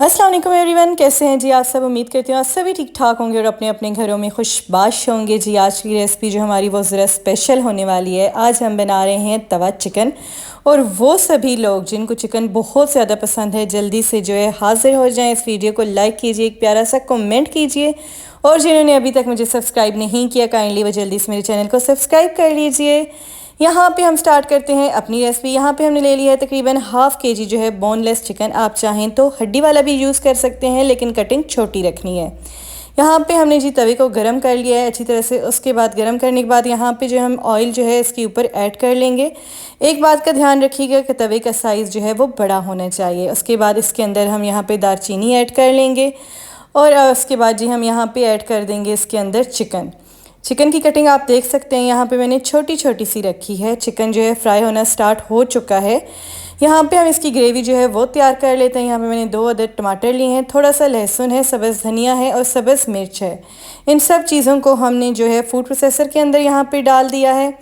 अस्सलाम वालेकुम एवरीवन, कैसे हैं जी आप सब। उम्मीद करती हूँ आप सभी ठीक ठाक होंगे और अपने अपने घरों में खुशबाश होंगे जी। आज की रेसिपी जो हमारी वो ज़रा स्पेशल होने वाली है। आज हम बना रहे हैं तवा चिकन। और वो सभी लोग जिनको चिकन बहुत ज़्यादा पसंद है, जल्दी से जो है हाज़िर हो जाएं। इस वीडियो को लाइक कीजिए, एक प्यारा सा कमेंट कीजिए, और जिन्होंने अभी तक मुझे सब्सक्राइब नहीं किया काइंडली वो जल्दी से मेरे चैनल को सब्सक्राइब कर लीजिए। यहाँ पे हम स्टार्ट करते हैं अपनी रेसिपी। यहाँ पे हमने ले लिया है तकरीबन हाफ़ केजी जो है बोनलेस चिकन। आप चाहें तो हड्डी वाला भी यूज़ कर सकते हैं, लेकिन कटिंग छोटी रखनी है। यहाँ पे हमने जी तवे को गरम कर लिया है अच्छी तरह से। उसके बाद गरम करने के बाद यहाँ पे जो हम ऑयल जो है इसके ऊपर ऐड कर लेंगे। एक बात का ध्यान रखिएगा कि तवे का साइज़ जो है वो बड़ा होना चाहिए। उसके बाद इसके अंदर हम यहाँ पे दालचीनी ऐड कर लेंगे, और उसके बाद जी हम यहाँ पे ऐड कर देंगे इसके अंदर चिकन की कटिंग आप देख सकते हैं। यहाँ पे मैंने छोटी छोटी सी रखी है। चिकन जो है फ्राई होना स्टार्ट हो चुका है। यहाँ पे हम इसकी ग्रेवी जो है वो तैयार कर लेते हैं। यहाँ पे मैंने 2 अदद टमाटर लिए हैं, थोड़ा सा लहसुन है, सब्ज़ धनिया है और सब्ज़ मिर्च है। इन सब चीज़ों को हमने जो है फूड प्रोसेसर के अंदर यहाँ पे डाल दिया है।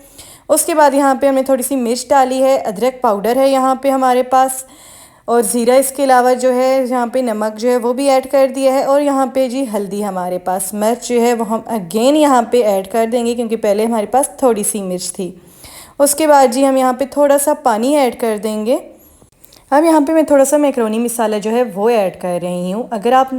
उसके बाद यहाँ पे हमने थोड़ी सी मिर्च डाली है, अदरक पाउडर है यहाँ पे हमारे पास, और ज़ीरा। इसके अलावा जो है यहाँ पे नमक जो है वो भी ऐड कर दिया है। और यहाँ पे जी हल्दी हमारे पास, मिर्च जो है वो हम अगेन यहाँ पे ऐड कर देंगे क्योंकि पहले हमारे पास थोड़ी सी मिर्च थी। उसके बाद जी हम यहाँ पे थोड़ा सा पानी ऐड कर देंगे। अब यहाँ पे मैं थोड़ा सा मैक्रोनी मसाला जो है वो ऐड कर रही हूँ। अगर आप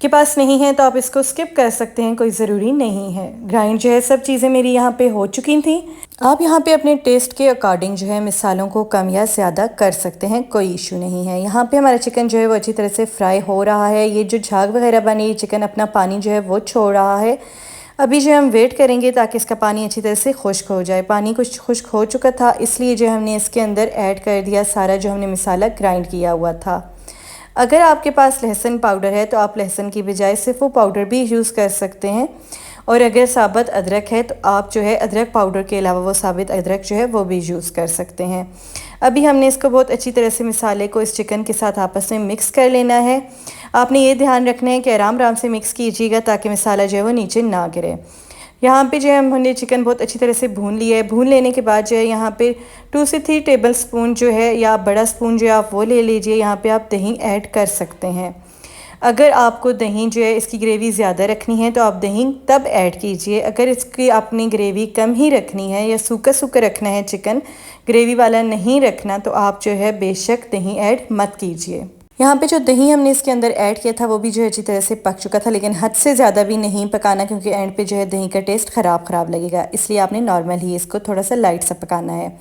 के पास नहीं है तो आप इसको स्किप कर सकते हैं, कोई ज़रूरी नहीं है। ग्राइंड जो है सब चीज़ें मेरी यहाँ पे हो चुकी थी। आप यहाँ पे अपने टेस्ट के अकॉर्डिंग जो है मसालों को कम या ज़्यादा कर सकते हैं, कोई इशू नहीं है। यहाँ पे हमारा चिकन जो है वो अच्छी तरह से फ्राई हो रहा है। ये जो झाग वगैरह बनी, चिकन अपना पानी जो है वो छोड़ रहा है। अभी जो हम वेट करेंगे ताकि इसका पानी अच्छी तरह से खुश्क हो जाए। पानी कुछ खुश्क हो चुका था, इसलिए जो हमने इसके अंदर ऐड कर दिया सारा जो हमने मसाला ग्राइंड किया हुआ था। अगर आपके पास लहसुन पाउडर है तो आप लहसुन की बजाय सिर्फ वो पाउडर भी यूज़ कर सकते हैं। और अगर साबुत अदरक है तो आप जो है अदरक पाउडर के अलावा वो साबुत अदरक जो है वो भी यूज़ कर सकते हैं। अभी हमने इसको बहुत अच्छी तरह से मसाले को इस चिकन के साथ आपस में मिक्स कर लेना है। आपने ये ध्यान रखना है कि आराम आराम से मिक्स कीजिएगा ताकि मसाला जो है वो नीचे ना गिरे। यहाँ पे जो है हमने चिकन बहुत अच्छी तरह से भून लिया है। भून लेने के बाद जो है यहाँ पे 2 से 3 टेबल स्पून जो है, या बड़ा स्पून जो है आप वो ले लीजिए। यहाँ पे आप दही ऐड कर सकते हैं। अगर आपको दही जो है इसकी ग्रेवी ज़्यादा रखनी है तो आप दही तब ऐड कीजिए। अगर इसकी आपने ग्रेवी कम ही रखनी है या सूखा सूखा रखना है, चिकन ग्रेवी वाला नहीं रखना, तो आप जो है बेशक दही ऐड मत कीजिए। यहाँ पे जो दही हमने इसके अंदर ऐड किया था वो भी जो है अच्छी तरह से पक चुका था, लेकिन हद से ज़्यादा भी नहीं पकाना क्योंकि एंड पे जो है दही का टेस्ट ख़राब लगेगा। इसलिए आपने नॉर्मल ही इसको थोड़ा सा लाइट सा पकाना है।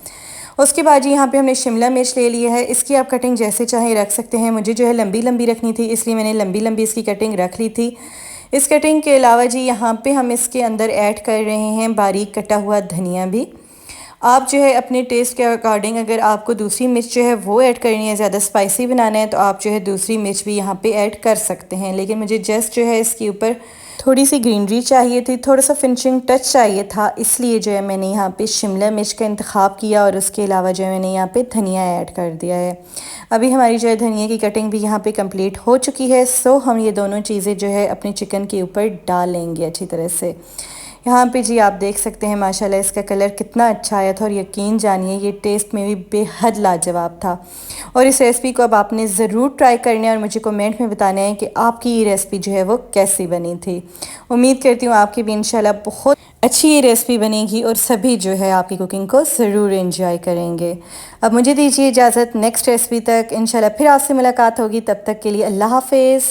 उसके बाद जी यहाँ पे हमने शिमला मिर्च ले लिया है। इसकी आप कटिंग जैसे चाहें रख सकते हैं। मुझे जो है लंबी लंबी रखनी थी, इसलिए मैंने लंबी लंबी इसकी कटिंग रख ली थी। इस कटिंग के अलावा जी यहाँ पे हम इसके अंदर ऐड कर रहे हैं बारीक कटा हुआ धनिया भी। आप जो है अपने टेस्ट के अकॉर्डिंग, अगर आपको दूसरी मिर्च जो है वो ऐड करनी है, ज़्यादा स्पाइसी बनाना है, तो आप जो है दूसरी मिर्च भी यहाँ पे ऐड कर सकते हैं। लेकिन मुझे जस्ट जो है इसके ऊपर थोड़ी सी ग्रीनरी चाहिए थी, थोड़ा सा फिनिशिंग टच चाहिए था, इसलिए जो है मैंने यहाँ पे शिमला मिर्च का इंतखाब किया। और उसके अलावा जो है मैंने यहाँ पे धनिया ऐड कर दिया है। अभी हमारी जो है धनिया की कटिंग भी यहाँ पे कंप्लीट हो चुकी है। सो हम ये दोनों चीज़ें जो है अपने चिकन के ऊपर डाल लेंगे अच्छी तरह से। यहाँ पे जी आप देख सकते हैं माशाल्लाह इसका कलर कितना अच्छा आया था, और यकीन जानिए ये टेस्ट में भी बेहद लाजवाब था। और इस रेसिपी को अब आपने ज़रूर ट्राई करना है और मुझे कमेंट में बताना है कि आपकी ये रेसिपी जो है वो कैसी बनी थी। उम्मीद करती हूँ आपकी भी इंशाल्लाह बहुत अच्छी ये रेसिपी बनेगी और सभी जो है आपकी कुकिंग को ज़रूर एंजॉय करेंगे। अब मुझे दीजिए इजाज़त, नेक्स्ट रेसिपी तक इंशाल्लाह फिर आपसे मुलाकात होगी। तब तक के लिए अल्लाह हाफिज़।